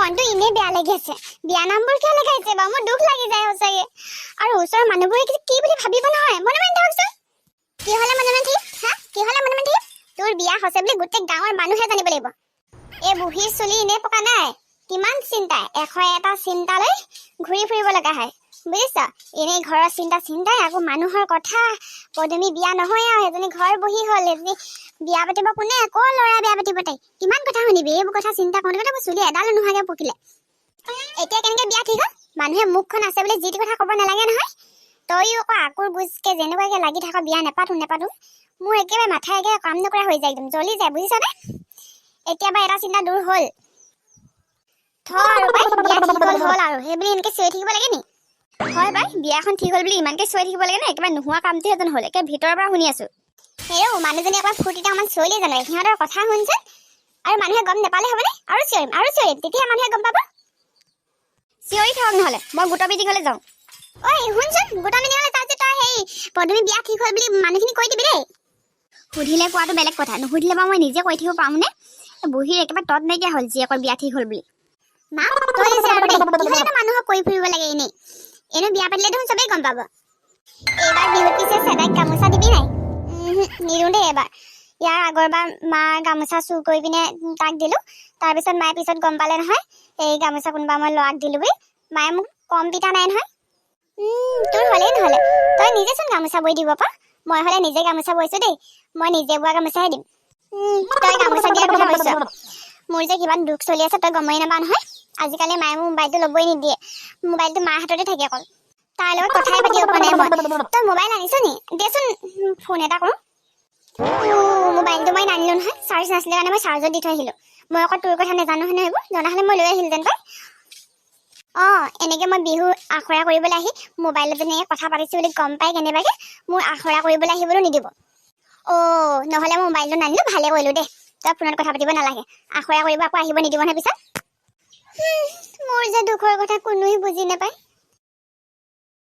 মনটো ইনে বেয়া লাগি আছে বিয়া নামবোৰ কিয় লগাইছে বা মোৰ দুখ লাগি যায় সঁচাকে আৰু ওচৰৰ মানুহবোৰে কি বুলি ভাবিব নহয় মনে মনে থাকচোন কি হলে মনে মনে থাকি হা কি হলে মনে মনে থাকি তোৰ বিয়া হৈছে বুলি গোটেই গাঁৱৰ মানুহে জানিব লাগিব এই বুঢ়ীৰ চুলি ইনে পকা নাই কিমান চিন্তা এটা চিন্তা লৈ ঘূৰি ফুৰিব লগা হয় বুজিছ এনেই ঘৰৰ চিন্তাই আকৌ মানুহৰ কথা পদমী বিয়া নহয় আৰু এজনী ঘৰ বহি হ'ল এজনী বিয়া পাতিব কোনে আকৌ ল'ৰা বিয়া পাতিব তাই কিমান কথা শুনিবি এইবোৰ কথা চিন্তা কৰোঁতে মোৰ চুলি এডাল নোহোৱাকে পকিলে এতিয়া কেনেকে বিয়া ঠিক হ'ল মানুহে মুখখন আছে বুলি যি টি কথা ক'ব নালাগে নহয় তইও আকৌ আকুৰ বুজকে যেনেকুৱাকে লাগি থাক বিয়া নেপাতো মোৰ একেবাৰে মাথা একেবাৰে কাম নকৰা হৈ যায় একদম জ্বলি যায় বুজিছনে এতিয়া বা এটা চিন্তা দূৰ হ'ল আৰু পাই বিয়া ঠিক হ'ল আৰু সেইবুলি এনেকে চিঞৰি থাকিব লাগে নি হয় পাই বিয়াখন ঠিক হ'ল বুলি ইমানকে চিঞৰি থাকিব লাগে নে একেবাৰে নোহোৱা কামটোহে যেন হ'ল একে ভিতৰৰ পৰা শুনি আছো হেৰৌ মানুহজনী এবাৰ ফূৰ্তিতে অকমান চিঞৰিলে জানো সিহঁতৰ কথা শুনচোন আৰু মানুহে গম নাপালে হ'বনে আৰু চিঞৰিম তেতিয়া মানুহে গম পাব চিঞৰি থাকক নহ'লে মই গোটৰ মিটিঙলৈ যাওঁ ঐ শুনচোন গোটৰ মিটিঙলৈ তাত যে তই সেই পদমী বিয়া ঠিক হ'ল বুলি মানুহখিনি কৈ দিবি দেই সুধিলে কোৱাটো বেলেগ কথা নুসুধিলে বাৰু মই নিজে কৈ থাকিব পাৰোঁনে বুঢ়ীৰ একেবাৰে তত নাইকিয়া হ'ল জীয়েকৰ বিয়া ঠিক হ'ল বুলি মা তই যে আৰু দেই কিহৰ মানুহক কৈ ফুৰিব লাগে এনেই বিয়া পাতিলে দেখোন চবেই গম পাব এইবাৰ বিহুত পিছে চেদাইক গামোচা দিবি নাই নিদিওঁ দেই এবাৰ ইয়াৰ আগৰবাৰ মাৰ গামোচা চুৰ কৰি পিনে তাক দিলোঁ তাৰপিছত মায়ে পিছত গম পালে নহয় এই গামোচা কোনোবা মই ল'ৰাক দিলোঁ বুলি মায়ে মোক কম পিতা নাই নহয় তোৰ হ'লেই নহ'লে তই নিজেচোন গামোচা বৈ দিব পাৰ মই হ'লে নিজে গামোচা বৈছোঁ দেই মই নিজে বোৱা গামোচাহে দিম তই গামোচা দিয়াৰ কথা কৈছ মোৰ যে কিমান দুখ চলি আছে তই গমেই নাপা নহয় আজিকালি মায়ে মোৰ মোবাইলটো ল'বই নিদিয়ে মোবাইলটো মাৰ হাততে থাকে অকল তাৰ লগত কথাই পাতিব পৰা নাই মই তই মোবাইল আনিছ নি দেচোন ফোন এটা কৰোঁ মোবাইলটো মই নানিলোঁ নহয় চাৰ্জ নাছিলে কাৰণে মই চাৰ্জত দি থৈ আহিলোঁ মই আকৌ তোৰ কথা নাজানো নহয় এইবোৰ জনা হ'লে মই লৈ আহিলোঁহেঁতেন তই এনেকৈ মই বিহু আখৰা কৰিবলৈ আহি মোবাইলত যেনেকৈ কথা পাতিছোঁ বুলি গম পাই কেনেবাকৈ মোৰ আখৰা কৰিবলৈ আহিবলৈ নিদিব নহ'লে মই মোবাইলটো নানিলোঁ ভালে কৰিলোঁ দেই তই ফোনত কথা পাতিব নালাগে আখৰা কৰিব আকৌ আহিব নিদিব নহয় পিছত মোৰ যে দুখৰ কথা কোনোৱে বুজি নাপায়